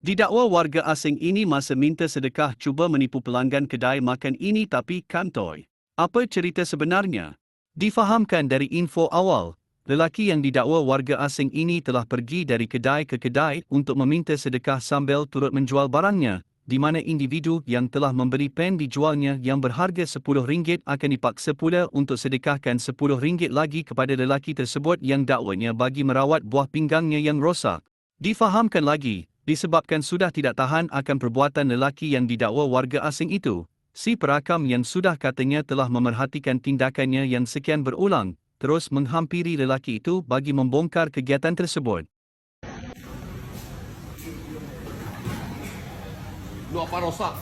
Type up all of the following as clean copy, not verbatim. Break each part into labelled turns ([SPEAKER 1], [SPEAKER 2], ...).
[SPEAKER 1] Didakwa warga asing ini masa minta sedekah cuba menipu pelanggan kedai makan ini tapi kantoi. Apa cerita sebenarnya? Difahamkan dari info awal, lelaki yang didakwa warga asing ini telah pergi dari kedai ke kedai untuk meminta sedekah sambil turut menjual barangnya, di mana individu yang telah membeli pen dijualnya yang berharga RM10 akan dipaksa pula untuk sedekahkan RM10 lagi kepada lelaki tersebut yang dakwanya bagi merawat buah pinggangnya yang rosak. Difahamkan lagi, disebabkan sudah tidak tahan akan perbuatan lelaki yang didakwa warga asing itu, si perakam yang sudah katanya telah memerhatikan tindakannya yang sekian berulang, terus menghampiri lelaki itu bagi membongkar kegiatan tersebut.
[SPEAKER 2] Lu apa rosak?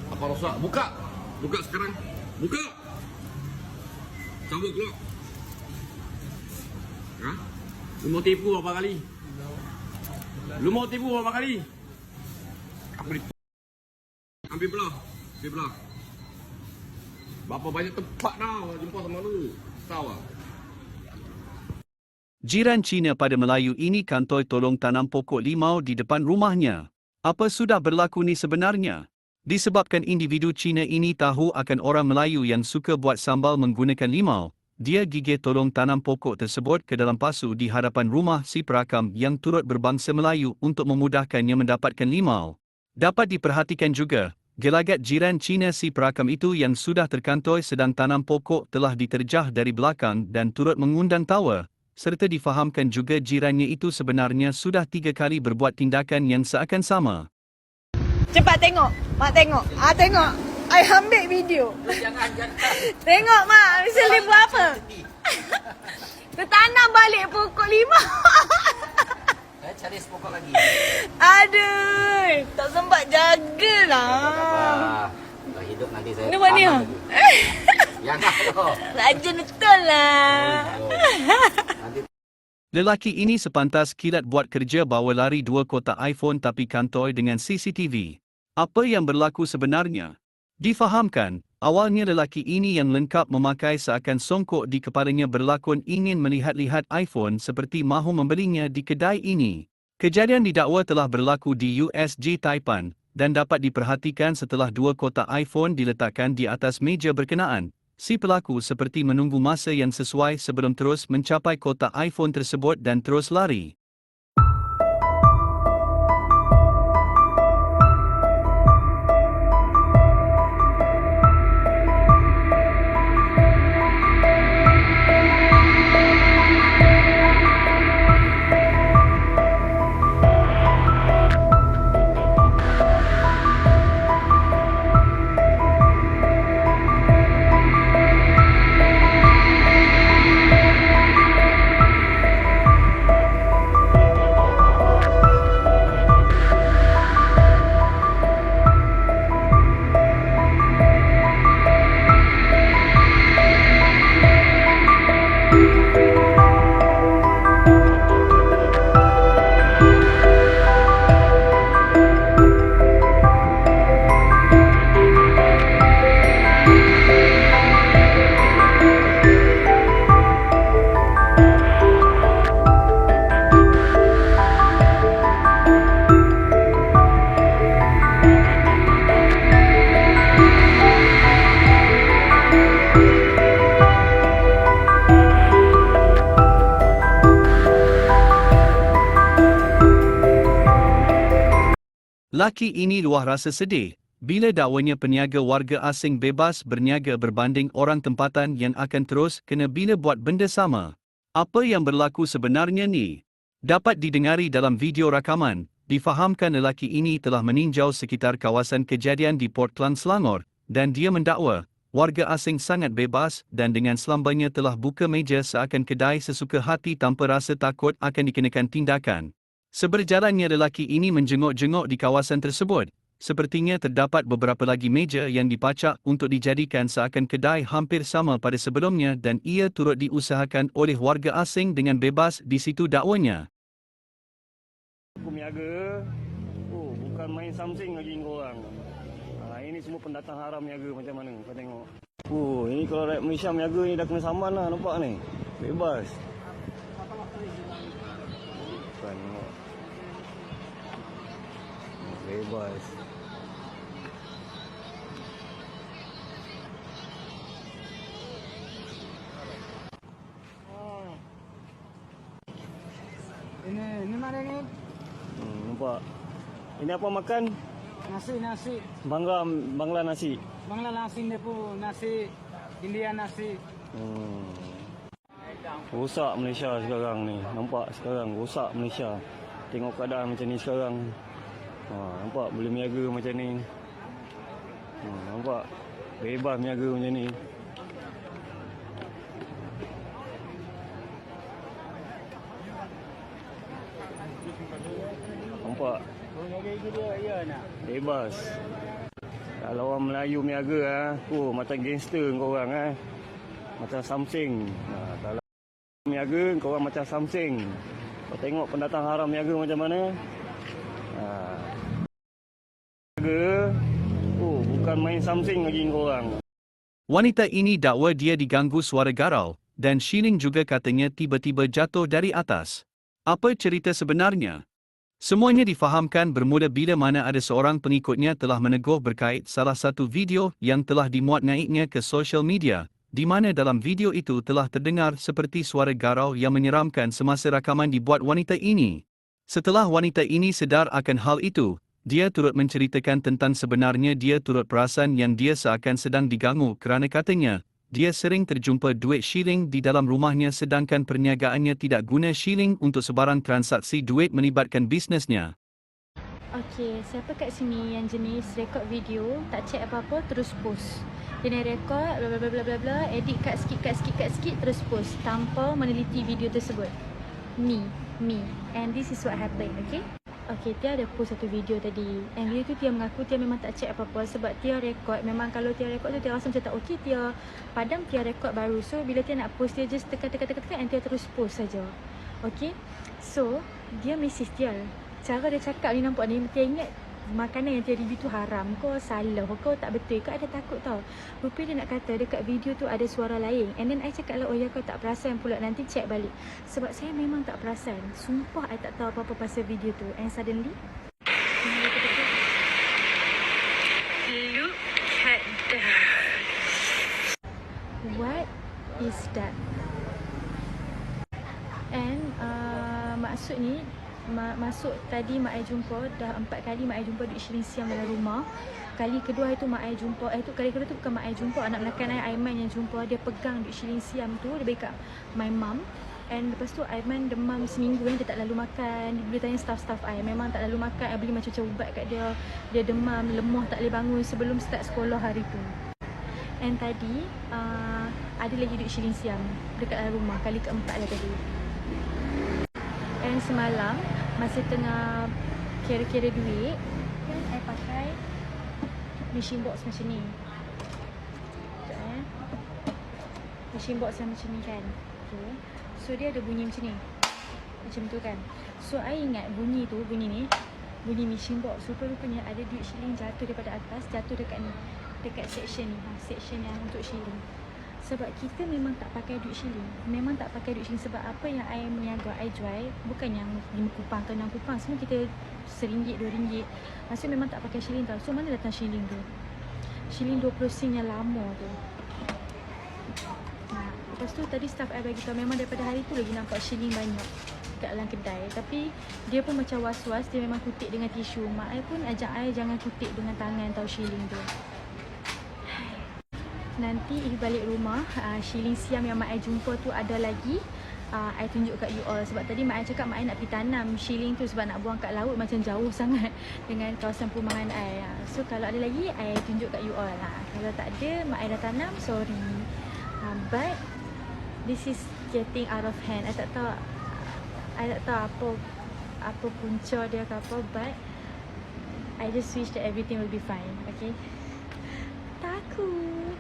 [SPEAKER 2] Apa rosak? Buka! Buka sekarang! Buka! Cabut keluar! Hah? Lu mau tipu berapa kali? Lu mau tipu berapa kali? Aku ambil belah. Ambil belah. Berapa banyak tempat dah jumpa sama lu? Tahu tak?
[SPEAKER 1] Jiran Cina pada Melayu ini kantoi tolong tanam pokok limau di depan rumahnya. Apa sudah berlaku ni sebenarnya? Disebabkan individu Cina ini tahu akan orang Melayu yang suka buat sambal menggunakan limau, dia gigih tolong tanam pokok tersebut ke dalam pasu di hadapan rumah si perakam yang turut berbangsa Melayu untuk memudahkannya mendapatkan limau. Dapat diperhatikan juga, gelagat jiran Cina si perakam itu yang sudah terkantoi sedang tanam pokok telah diterjah dari belakang dan turut mengundang tawa, serta difahamkan juga jirannya itu sebenarnya sudah 3 kali berbuat tindakan yang seakan sama.
[SPEAKER 3] Cepat tengok, Mak tengok. Tengok. I ambil video.
[SPEAKER 4] Jangan.
[SPEAKER 3] Tengok Mak, Misal buat apa? Tertanam balik pokok limau.
[SPEAKER 4] Saya cari sepokok lagi.
[SPEAKER 3] Aduh, tak sempat jagalah.
[SPEAKER 4] Kalau hidup nanti saya
[SPEAKER 3] Ini mana?
[SPEAKER 4] Jangan loh.
[SPEAKER 3] Rajin betul lah.
[SPEAKER 1] Lelaki ini sepantas kilat buat kerja bawa lari 2 kotak iPhone tapi kantoi dengan CCTV. Apa yang berlaku sebenarnya? Difahamkan, awalnya lelaki ini yang lengkap memakai seakan songkok di kepalanya berlakon ingin melihat-lihat iPhone seperti mahu membelinya di kedai ini. Kejadian didakwa telah berlaku di USJ Taipan dan dapat diperhatikan setelah 2 kotak iPhone diletakkan di atas meja berkenaan. Si pelaku seperti menunggu masa yang sesuai sebelum terus mencapai kotak iPhone tersebut dan terus lari. Laki ini luar rasa sedih bila dakwanya peniaga warga asing bebas berniaga berbanding orang tempatan yang akan terus kena bila buat benda sama. Apa yang berlaku sebenarnya ni? Dapat didengari dalam video rakaman, difahamkan lelaki ini telah meninjau sekitar kawasan kejadian di Port Klang, Selangor, dan dia mendakwa, warga asing sangat bebas dan dengan selambanya telah buka meja seakan kedai sesuka hati tanpa rasa takut akan dikenakan tindakan. Seberjalannya lelaki ini menjenguk-jenguk di kawasan tersebut, sepertinya terdapat beberapa lagi meja yang dipacak untuk dijadikan seakan kedai hampir sama pada sebelumnya dan ia turut diusahakan oleh warga asing dengan bebas di situ dakwanya.
[SPEAKER 5] Hukum niaga, bukan main something lagi korang. Ini semua pendatang haram niaga macam mana, kau tengok. Ini kalau rakyat Malaysia niaga ni dah kena saman lah, nampak ni. Bebas. Bukan tengok. bebas.
[SPEAKER 6] Ini mana ni?
[SPEAKER 5] Nampak. Ini apa makan?
[SPEAKER 6] Nasi.
[SPEAKER 5] Bangla nasi.
[SPEAKER 6] Bangla nasi ni pun nasi. India nasi.
[SPEAKER 5] Rosak Malaysia sekarang ni. Nampak sekarang rosak Malaysia. Tengok keadaan macam ni sekarang. Nampak boleh niaga macam ni. Nampak bebas niaga macam ni. Nampak bebas. Kalau orang Melayu niaga macam gangster kau orang macam something. Kalau niaga kau orang macam something. Kau tengok pendatang haram niaga macam mana? Niaga bukan main something lagi kau orang.
[SPEAKER 1] Wanita ini dakwa dia diganggu suara garau, dan Shilin juga katanya tiba-tiba jatuh dari atas. Apa cerita sebenarnya? Semuanya difahamkan bermula bila mana ada seorang pengikutnya telah menegur berkait salah satu video yang telah dimuat naiknya ke sosial media, di mana dalam video itu telah terdengar seperti suara garau yang menyeramkan semasa rakaman dibuat wanita ini. Setelah wanita ini sedar akan hal itu, dia turut menceritakan tentang sebenarnya dia turut perasan yang dia seakan sedang diganggu kerana katanya, dia sering terjumpa duit shilling di dalam rumahnya sedangkan perniagaannya tidak guna shilling untuk sebarang transaksi duit melibatkan bisnesnya.
[SPEAKER 7] Okey, siapa kat sini yang jenis rekod video, tak check apa-apa, terus post. Dia nak rekod, bla bla bla bla bla, edit kat sikit, terus post tanpa meneliti video tersebut. Me. And this is what happened, okay? Okay, Tia ada post satu video tadi. And video tu Tia mengaku Tia memang tak check apa-apa sebab Tia rekod. Memang kalau Tia rekod tu Tia rasa macam tak okay, Tia padam, Tia rekod baru. So bila Tia nak post, Tia just tekan and Tia terus post saja. Okay, so dia message Tia. Cara dia cakap ni nampak ni, Tia ingat makanan yang Tia review tu haram. Kau salah, kau tak betul. Kau ada takut tau. Rupanya dia nak kata dekat video tu ada suara lain. And then I cakap lah, oh ya kau tak perasan pula, nanti check balik. Sebab saya memang tak perasan. Sumpah I tak tahu apa-apa pasal video tu. And suddenly look at that. What is that? And maksud ni masuk tadi mak ai jumpa dah 4 kali mak ai jumpa duit shilling siam dalam rumah. Kali kedua itu mak ai jumpa, kali kedua tu bukan mak ai jumpa, anak belakang ai Aiman yang jumpa. Dia pegang duit shilling siam tu, dia bagi kat my mum. And lepas tu Aiman demam seminggu dia tak lalu makan. Dia tanya staff ai, memang tak lalu makan. I beli macam-macam ubat kat dia. Dia demam, lemah, tak boleh bangun sebelum start sekolah hari tu. And tadi ada lagi duit shilling siam dekat dalam rumah, kali keempat lah tadi. And semalam masa tengah kira-kira duit kan, I pakai machine box macam ni. Sekejap machine box yang macam ni kan. Okay. So dia ada bunyi macam ni, macam tu kan. So I ingat bunyi tu, bunyi ni, bunyi machine box. Rupanya ada duit shilling jatuh daripada atas, jatuh dekat ni, dekat section ni, section yang untuk shilling. Sebab kita memang tak pakai duit shilling. Memang tak pakai duit shilling. Sebab apa yang I meniaga, I jual bukan yang 5 kupang atau 6 kupang. Semua kita RM1, RM2. Maksudnya memang tak pakai shilling tau. So mana datang shilling tu? Shilling 20 sen yang lama tu. Lepas tu tadi staff I bagi tahu memang daripada hari tu lagi nampak shilling banyak kat dalam kedai. Tapi dia pun macam was-was. Dia memang kutip dengan tisu. Mak I pun ajak I jangan kutip dengan tangan tau shilling tu. Nanti balik rumah, shilling siam yang mak I jumpa tu ada lagi, I tunjuk kat you all. Sebab tadi mak I cakap mak I nak pergi tanam shilling tu sebab nak buang kat laut macam jauh sangat dengan kawasan perumahan I. So kalau ada lagi, I tunjuk kat you all. Kalau tak ada, mak I dah tanam, sorry. But this is getting out of hand. I tak tahu apa punca dia ke apa, but I just wish that everything will be fine. Okay, takut.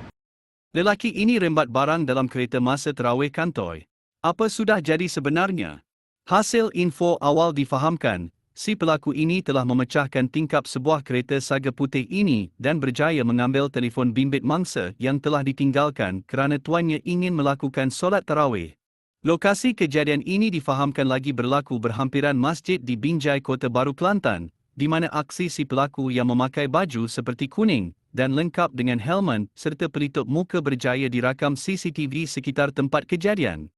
[SPEAKER 1] Lelaki ini rembat barang dalam kereta masa terawih kantoi. Apa sudah jadi sebenarnya? Hasil info awal difahamkan, si pelaku ini telah memecahkan tingkap sebuah kereta saga putih ini dan berjaya mengambil telefon bimbit mangsa yang telah ditinggalkan kerana tuannya ingin melakukan solat tarawih. Lokasi kejadian ini difahamkan lagi berlaku berhampiran masjid di Binjai, Kota Baru, Kelantan, di mana aksi si pelaku yang memakai baju seperti kuning dan lengkap dengan helmet serta pelitup muka berjaya dirakam CCTV sekitar tempat kejadian.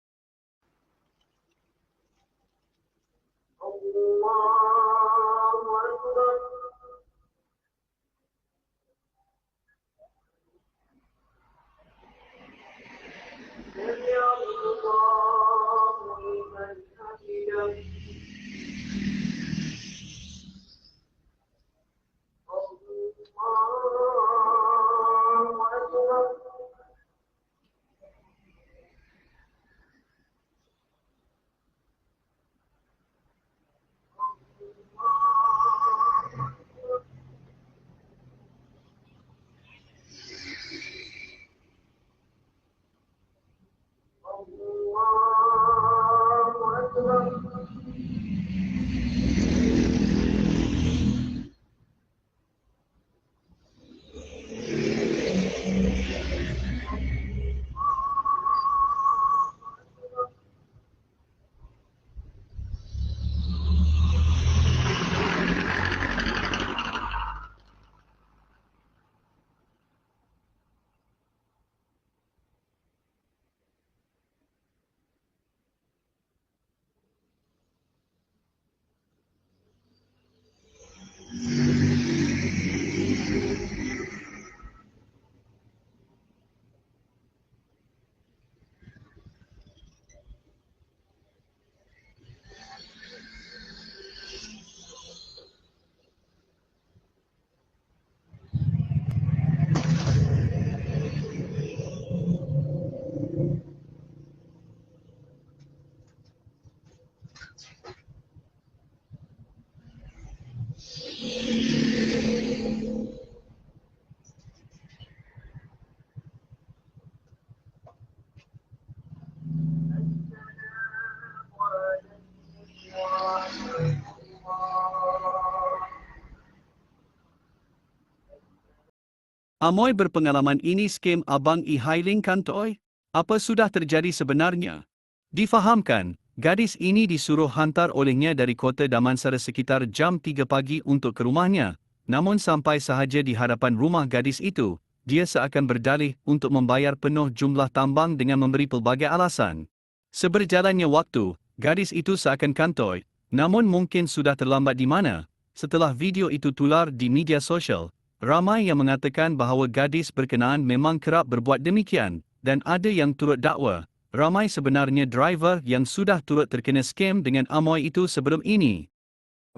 [SPEAKER 1] Amoy berpengalaman ini skem Abang E-Hailing kantoi? Apa sudah terjadi sebenarnya? Difahamkan, gadis ini disuruh hantar olehnya dari Kota Damansara sekitar jam 3 pagi untuk ke rumahnya. Namun sampai sahaja di hadapan rumah gadis itu, dia seakan berdalih untuk membayar penuh jumlah tambang dengan memberi pelbagai alasan. Seberjalannya waktu, gadis itu seakan kantoi, namun mungkin sudah terlambat di mana. Setelah video itu tular di media sosial, ramai yang mengatakan bahawa gadis berkenaan memang kerap berbuat demikian, dan ada yang turut dakwa. Ramai sebenarnya driver yang sudah turut terkena scam dengan Amoy itu sebelum ini.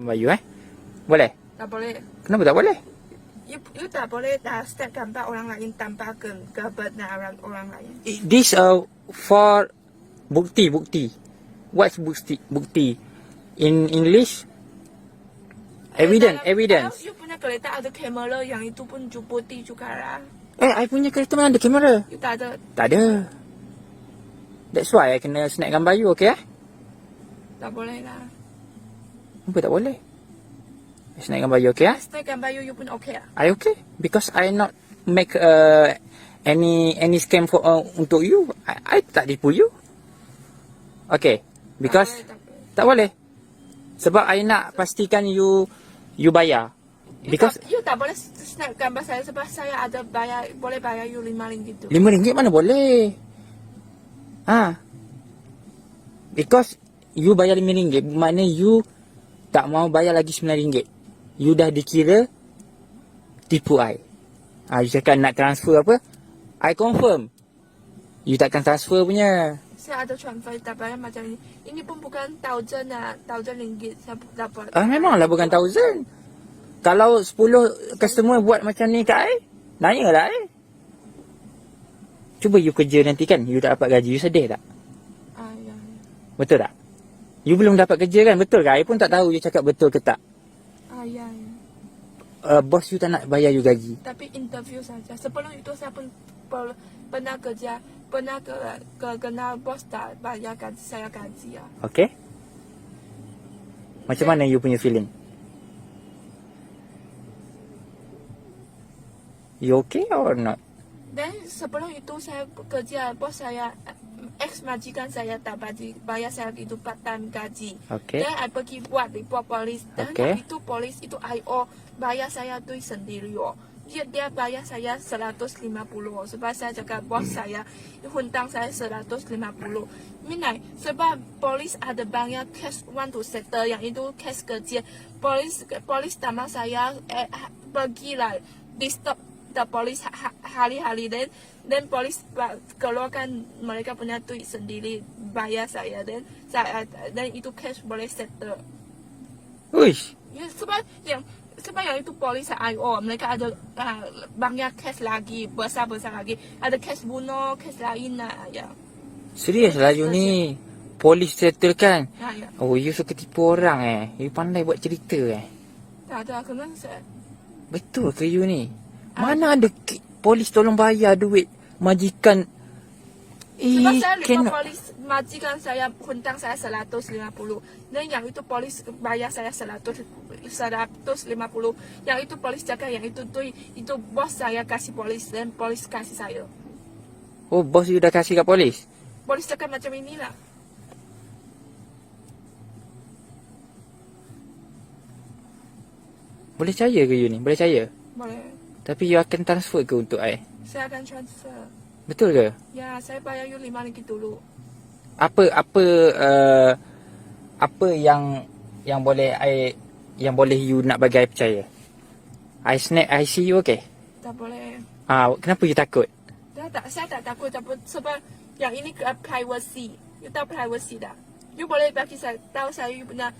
[SPEAKER 8] Bayu boleh?
[SPEAKER 3] Tak boleh.
[SPEAKER 8] Kenapa tak boleh?
[SPEAKER 3] You tak boleh dah step gambar orang lain tanpa kebenaran orang lain.
[SPEAKER 8] This for bukti. What's bukti? In English? Evidence.
[SPEAKER 3] You punya kereta ada kamera yang itu pun bukti juga lah.
[SPEAKER 8] I punya kereta mana ada kamera?
[SPEAKER 3] You tak ada.
[SPEAKER 8] Tak ada. That's why I kena snap gambar you, okay?
[SPEAKER 3] Tak boleh lah.
[SPEAKER 8] Kenapa tak boleh? I snap gambar you, okay?
[SPEAKER 3] Step gambar you pun okay lah.
[SPEAKER 8] I okay? Because I not make any scam for untuk you. I tak tipu you. Okay. Because tak boleh. Sebab I nak pastikan you bayar. Because
[SPEAKER 3] You tak boleh snap gambar saya sebab saya ada boleh bayar you RM5 tu.
[SPEAKER 8] RM5 mana boleh? Because you bayar RM5, maknanya you tak mau bayar lagi RM9. You dah dikira tipu I. You cakap nak transfer apa? I confirm. You takkan transfer punya.
[SPEAKER 3] Saya ada transfer tak bayar macam ini. Ini pun bukan RM1,000 lah. RM1,000 saya dapat.
[SPEAKER 8] Memanglah bukan 1,000. Kalau 10 customer buat macam ni kat I, nanyalah Cuba you kerja nanti kan, you tak dapat gaji, you sedih tak?
[SPEAKER 3] Ya.
[SPEAKER 8] Betul tak? You belum dapat kerja kan, betul ke? I pun tak tahu you cakap betul ke tak.
[SPEAKER 3] Ya.
[SPEAKER 8] Bos you tak nak bayar you gaji.
[SPEAKER 3] Tapi interview saja. Sebelum itu saya pun pernah kerja, pernah kenal bos tak bayar gaji, saya gaji ya.
[SPEAKER 8] Okay? Macam mana you punya feeling? You okay or not?
[SPEAKER 3] Dan sebelum itu saya kerja, bos saya ex majikan saya tak bayar saya itu part time gaji.
[SPEAKER 8] Okey.
[SPEAKER 3] Dan I pergi buat report polis. Dan
[SPEAKER 8] Okey.
[SPEAKER 3] itu polis itu IO bayar saya tu sendiri. Dia bayar saya 150 sebab saya cakap bos saya hutang saya 150. Minai sebab polis ada banyak case want to settle yang itu case kecil. Polis tambah saya pergilah disturb the polis hari-hari dan polis keluarkan mereka punya duit sendiri bayar saya dan itu case boleh settle.
[SPEAKER 8] Uish.
[SPEAKER 3] Ya, sebab yang itu polis IO mereka ada banyak case lagi besar lagi ada case bunuh case lain ya.
[SPEAKER 8] Serius lah you ni. Polis settle kan?
[SPEAKER 3] Ya.
[SPEAKER 8] Oh, you suka tipu orang You pandai buat cerita
[SPEAKER 3] Tak ada kena saya.
[SPEAKER 8] Betul ke you ni? Mana ada polis tolong bayar duit majikan?
[SPEAKER 3] Sebab saya lupa
[SPEAKER 8] cannot.
[SPEAKER 3] polis majikan saya hutang saya 150 dan yang itu polis bayar saya 150. Yang itu polis cakap yang itu bos saya kasih polis dan polis kasih saya.
[SPEAKER 8] Oh, bos you dah kasih kat polis?
[SPEAKER 3] Polis cakap macam inilah.
[SPEAKER 8] Boleh percaya ke you ni? Boleh percaya?
[SPEAKER 3] Boleh.
[SPEAKER 8] Tapi you akan transfer ke untuk I?
[SPEAKER 3] Saya akan transfer.
[SPEAKER 8] Betul ke?
[SPEAKER 3] Ya, saya bayar you 5 ringgit dulu.
[SPEAKER 8] Apa yang boleh you nak bagi I percaya? I snap IC you okay?
[SPEAKER 3] Tak boleh.
[SPEAKER 8] Kenapa you takut?
[SPEAKER 3] Saya tak takut sebab yang ini privacy. You tahu privacy tak? You boleh bagi saya tahu saya you punya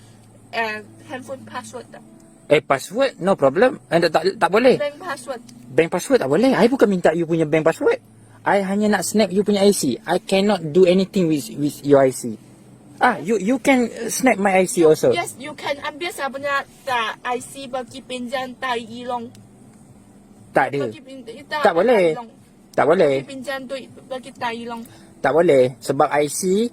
[SPEAKER 3] handphone password tak?
[SPEAKER 8] Password no problem. Tak boleh.
[SPEAKER 3] Bank password.
[SPEAKER 8] Bank password tak boleh. I bukan minta you punya bank password. I hanya nak snap you punya IC. I cannot do anything with your IC. You can snap my IC also.
[SPEAKER 3] Yes, you can ambil saya punya IC bagi pinjam Tai Ilong.
[SPEAKER 8] Tak ada.
[SPEAKER 3] Bagi
[SPEAKER 8] Tak boleh. Tak boleh.
[SPEAKER 3] Bagi pinjam duit bagi Tai Ilong.
[SPEAKER 8] Tak boleh. Sebab IC.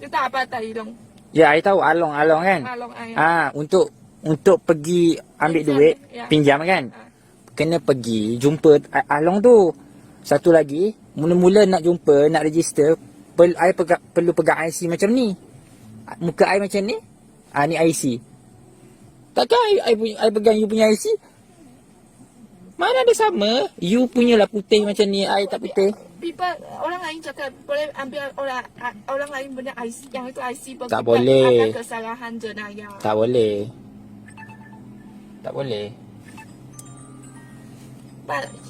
[SPEAKER 3] You tahu apa Tai Ilong?
[SPEAKER 8] Ya, I tahu along-along kan.
[SPEAKER 3] Along ayah.
[SPEAKER 8] Untuk pergi ambil
[SPEAKER 3] Pinjam,
[SPEAKER 8] duit,
[SPEAKER 3] ya.
[SPEAKER 8] pinjam kan. Kena pergi jumpa along tu. Satu lagi, mula-mula nak jumpa, nak register, perlu pegang IC macam ni. Muka I macam ni. Ni IC. Takkan I pegang you punya IC? Mana ada sama? You punya lah putih macam ni, I tak putih.
[SPEAKER 3] Orang lain cakap boleh ambil orang lain punya IC, yang itu IC bagi
[SPEAKER 8] Tak boleh.
[SPEAKER 3] ada kesalahan jenayah.
[SPEAKER 8] Tak boleh. Tak boleh.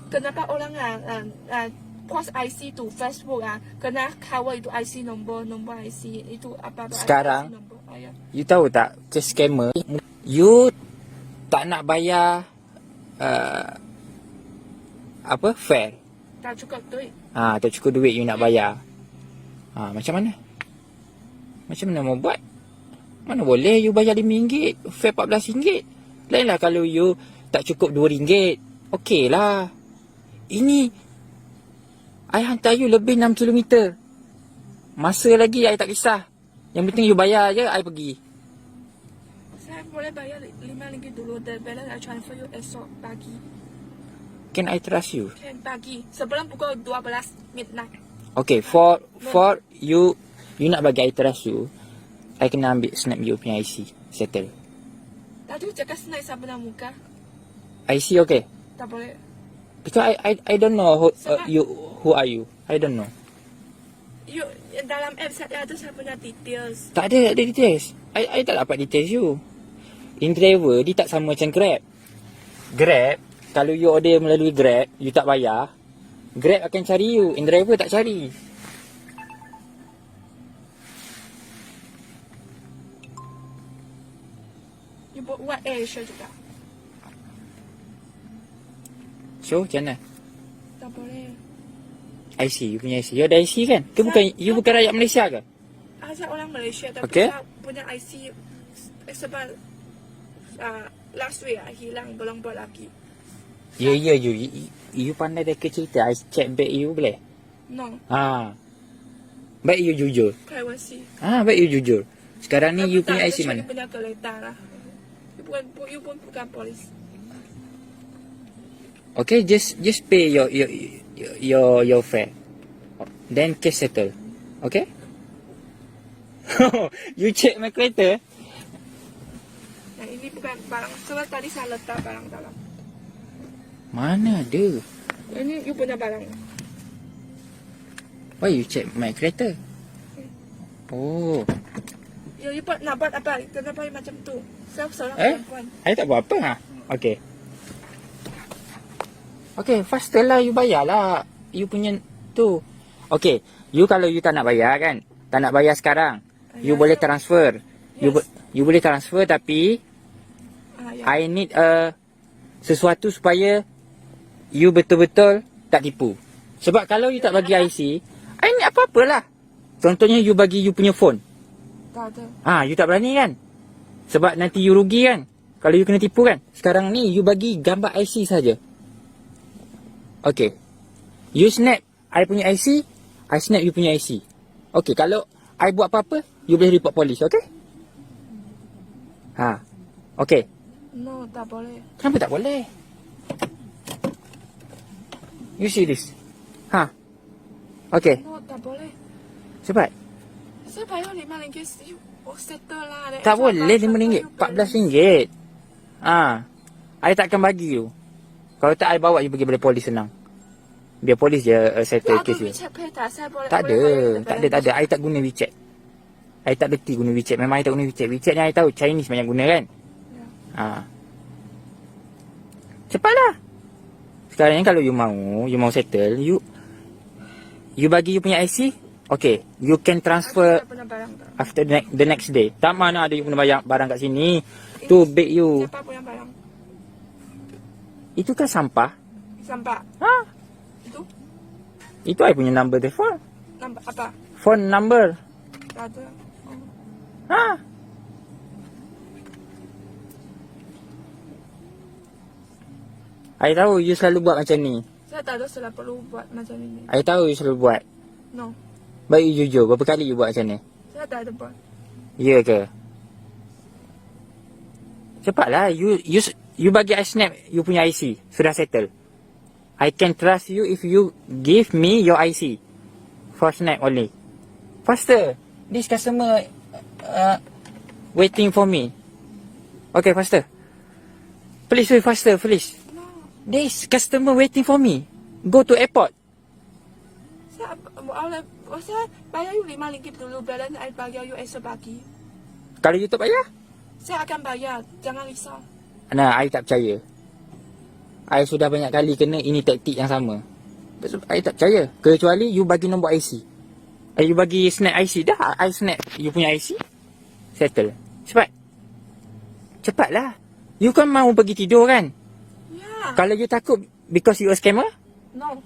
[SPEAKER 3] Kenapa orang post IC tu Facebook kena cover itu IC nombor IC itu apa
[SPEAKER 8] Sekarang,
[SPEAKER 3] IC nombor, ya.
[SPEAKER 8] You tahu tak, ke scammer, you tak nak bayar fair.
[SPEAKER 3] Tak cukup duit.
[SPEAKER 8] Tak cukup duit you nak bayar. Macam mana? Macam mana mau buat? Mana boleh you bayar RM5, fair RM14. Lainlah kalau you tak cukup RM2. Okey lah. Ini I hantar you lebih 6 km. Masa lagi I tak kisah. Yang penting you bayar je, I pergi.
[SPEAKER 3] Saya boleh bayar RM5 dulu dan balance I transfer you esok pagi.
[SPEAKER 8] Can I trust you?
[SPEAKER 3] Can pagi sebelum pukul 12 midnight.
[SPEAKER 8] Okay, for you nak bagi I trust you, I kena ambil snap you punya IC. Settle.
[SPEAKER 3] Tadi cakap snap saya punya muka.
[SPEAKER 8] IC okay?
[SPEAKER 3] Tak boleh.
[SPEAKER 8] Because I don't know who are you? I don't know.
[SPEAKER 3] You dalam app saya ada saya punya details.
[SPEAKER 8] Tak ada details. I tak dapat details you. InDriver dia tak sama macam Grab. Grab, kalau you order melalui Grab, you tak bayar, Grab akan cari you. InDriver tak cari.
[SPEAKER 3] You buat Asia juga.
[SPEAKER 8] So, macam mana?
[SPEAKER 3] Tak boleh.
[SPEAKER 8] IC, you punya IC. You ada IC kan? You bukan rakyat Malaysia ke?
[SPEAKER 3] Saya orang Malaysia tapi
[SPEAKER 8] Okay.
[SPEAKER 3] saya punya IC sebab last week hilang belum buat lagi.
[SPEAKER 8] Ya, you pandai dah cerita. I check back you boleh?
[SPEAKER 3] No,
[SPEAKER 8] Baik you jujur.
[SPEAKER 3] privacy.
[SPEAKER 8] Baik you jujur. Sekarang ni you punya IC mana?
[SPEAKER 3] You punya kereta lah. You pun bukan polis.
[SPEAKER 8] Okay, just pay your fare. Then case settle. Okay? You check my kereta?
[SPEAKER 3] Yang ini bukan barang. Sebab tadi saya letak barang dalam.
[SPEAKER 8] Mana ada?
[SPEAKER 3] Ini you punya barang.
[SPEAKER 8] Why you check my kereta? Oh.
[SPEAKER 3] You nak buat apa? Kenapa you macam tu? Saya seorang
[SPEAKER 8] Eh?
[SPEAKER 3] perempuan.
[SPEAKER 8] I tak buat apa ha? Okay. Okay, faster lah you bayar lah. You punya tu. Okay, you kalau you tak nak bayar kan? Tak nak bayar sekarang. You
[SPEAKER 3] Ya,
[SPEAKER 8] boleh
[SPEAKER 3] saya-
[SPEAKER 8] transfer.
[SPEAKER 3] Yes.
[SPEAKER 8] You boleh transfer tapi
[SPEAKER 3] Ya.
[SPEAKER 8] I need sesuatu supaya you betul-betul tak tipu. Sebab kalau you tak bagi IC, I need apa-apalah. Contohnya you bagi you punya phone.
[SPEAKER 3] Tak ada.
[SPEAKER 8] You tak berani kan? Sebab nanti you rugi kan? Kalau you kena tipu kan? Sekarang ni you bagi gambar IC saja. Okay. You snap I punya IC, I snap you punya IC. Okay, kalau I buat apa-apa, you boleh report polis, okay? Okay.
[SPEAKER 3] No, tak boleh.
[SPEAKER 8] Kenapa tak boleh? You see this? Okay.
[SPEAKER 3] No, tak boleh.
[SPEAKER 8] Cepat.
[SPEAKER 3] Saya bayar RM5. You settle lah.
[SPEAKER 8] Tak boleh RM5. RM14. I takkan bagi you. Kalau tak, I bawa you pergi pada polis senang. Biar polis je settle kes you. Tak ada. I tak guna WeChat. I tak reti guna WeChat. Memang I tak guna WeChat. WeChat ni I tahu Chinese banyak guna kan? Cepatlah. Sekarang ni kalau you mau settle, you bagi you punya IC, okay, you can transfer after the next day. Tak mana ada you punya barang kat sini. Tu beg you.
[SPEAKER 3] Siapa punya barang?
[SPEAKER 8] Itu kan sampah.
[SPEAKER 3] Sampah. Itu?
[SPEAKER 8] Itu I punya number telefon.
[SPEAKER 3] Nampak apa?
[SPEAKER 8] Phone number.
[SPEAKER 3] Tak ada.
[SPEAKER 8] I tahu you selalu buat macam ni.
[SPEAKER 3] Saya tak ada salah perlu buat macam ini.
[SPEAKER 8] I tahu you selalu buat.
[SPEAKER 3] No.
[SPEAKER 8] Baik you jujur. Berapa kali you buat macam ni?
[SPEAKER 3] Saya tak ada buat.
[SPEAKER 8] Ya ke? Cepatlah. You bagi I snap you punya IC. Sudah settle. I can trust you if you give me your IC. For snap only. Faster. This customer waiting for me. Okay, faster. Please, faster, please. This customer waiting for me. Go to airport.
[SPEAKER 3] Saya bayar you RM5 dulu. Balance I bayar you esok pagi.
[SPEAKER 8] Kalau you tak bayar?
[SPEAKER 3] Saya akan bayar. Jangan risau.
[SPEAKER 8] Nah, I tak percaya. I sudah banyak kali kena ini taktik yang sama. I tak percaya. Kecuali you bagi nombor IC. You bagi snap IC. Dah, I snap you punya IC. Settle. Cepat. Cepatlah. You kan mau pergi tidur kan?
[SPEAKER 3] Ya.
[SPEAKER 8] Kalau you takut because you a scammer?
[SPEAKER 3] No.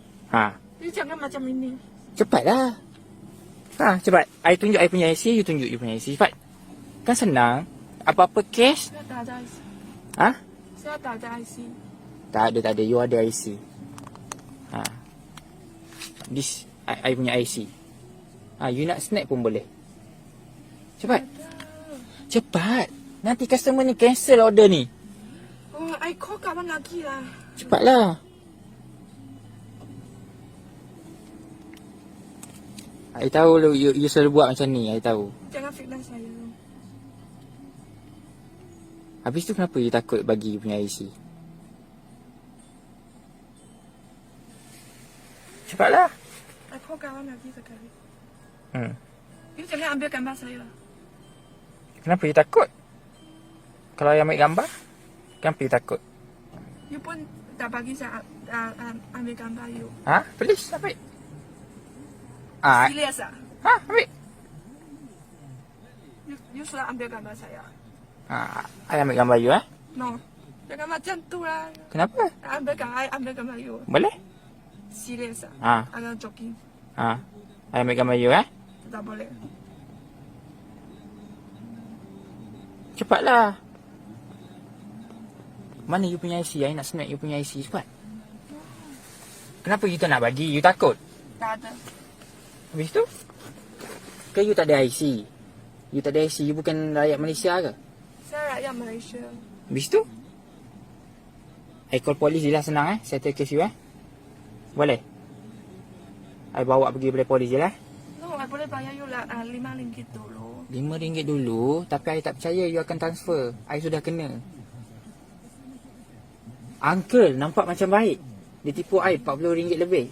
[SPEAKER 3] You jangan macam ini.
[SPEAKER 8] Cepatlah. Cepat. I tunjuk I punya IC, you tunjuk you punya IC. Cepat. Kan senang. Apa-apa cash?
[SPEAKER 3] Saya tak ada IC. Saya tak ada IC.
[SPEAKER 8] Tak ada. You ada IC. This I punya IC. You nak snap pun boleh. Cepat. Cepat. Nanti customer ni cancel order ni.
[SPEAKER 3] Oh, I call kawan lagi lah.
[SPEAKER 8] Cepatlah. I tahu you selalu buat macam ni. I tahu.
[SPEAKER 3] Jangan fitnah saya.
[SPEAKER 8] Habis tu kenapa you takut bagi you punya IC? Cepatlah.
[SPEAKER 3] I call kawan lagi sekali. You
[SPEAKER 8] Hmm.
[SPEAKER 3] jangan ambil gambar saya.
[SPEAKER 8] Kenapa you takut? Kalau you ambil gambar, kenapa you takut?
[SPEAKER 3] You pun tak bagi saya ambil gambar you.
[SPEAKER 8] Ha? Please, ambil.
[SPEAKER 3] Serius ah?
[SPEAKER 8] Ha? Ambil.
[SPEAKER 3] You sudah ambil gambar saya.
[SPEAKER 8] I ambil gambar you,
[SPEAKER 3] No. Jangan macam tu lah.
[SPEAKER 8] Kenapa?
[SPEAKER 3] Ambil gambar you.
[SPEAKER 8] Boleh?
[SPEAKER 3] Serius ah?
[SPEAKER 8] Ha.
[SPEAKER 3] Agak joking.
[SPEAKER 8] Ha. I ambil gambar you,
[SPEAKER 3] Tak boleh.
[SPEAKER 8] Cepatlah. Mana you punya IC? I nak snap you punya IC. Cepat. Kenapa you tak nak bagi? You takut?
[SPEAKER 3] Tak ada.
[SPEAKER 8] Habis tu? Ke you tak ada IC? You tak ada IC, you bukan rakyat Malaysia ke?
[SPEAKER 3] Saya rakyat Malaysia.
[SPEAKER 8] Habis tu? I call polis je lah senang settle case you Boleh? I bawa pergi pada polis je lah.
[SPEAKER 3] No, I boleh bayar you lah RM5 dulu.
[SPEAKER 8] RM5 dulu, tapi I tak percaya you akan transfer. I sudah kena. Uncle nampak macam baik. Dia tipu I RM40 lebih.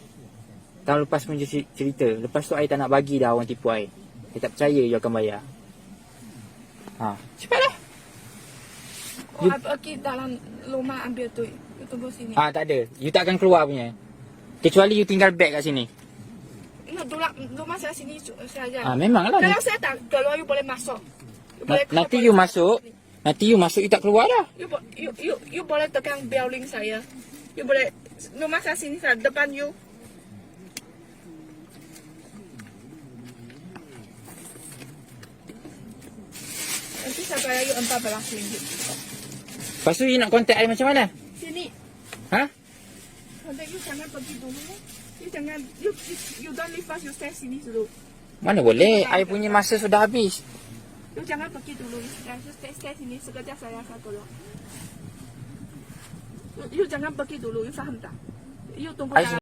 [SPEAKER 8] Tahun lepas pun dia cerita. Lepas tu I tak nak bagi dah orang tipu I. I tak percaya you akan bayar. Cepatlah.
[SPEAKER 3] Oh, I pergi dalam rumah ambil tu. You tunggu sini.
[SPEAKER 8] Tak ada. You tak akan keluar punya. Kecuali you tinggal beg kat sini.
[SPEAKER 3] No, rumah saya sini saja.
[SPEAKER 8] Memanglah.
[SPEAKER 3] Kalau saya tak keluar, you boleh masuk. You boleh
[SPEAKER 8] Nanti
[SPEAKER 3] keluar
[SPEAKER 8] you masuk. Nanti you masuk, you tak keluar dah.
[SPEAKER 3] You boleh tekan bell link saya. You boleh rumah saya sini saya depan you. Nanti saya bayar you RM14.
[SPEAKER 8] Lepas tu you nak contact I macam mana?
[SPEAKER 3] Sini.
[SPEAKER 8] Ha?
[SPEAKER 3] Kontak you jangan pergi dulu. You jangan you don't leave us, you stay sini dulu.
[SPEAKER 8] Mana boleh? I punya masa sudah habis.
[SPEAKER 3] You jangan pergi dulu. You stay sini sekejap saya tolong. You jangan pergi dulu. You faham tak? You tunggu.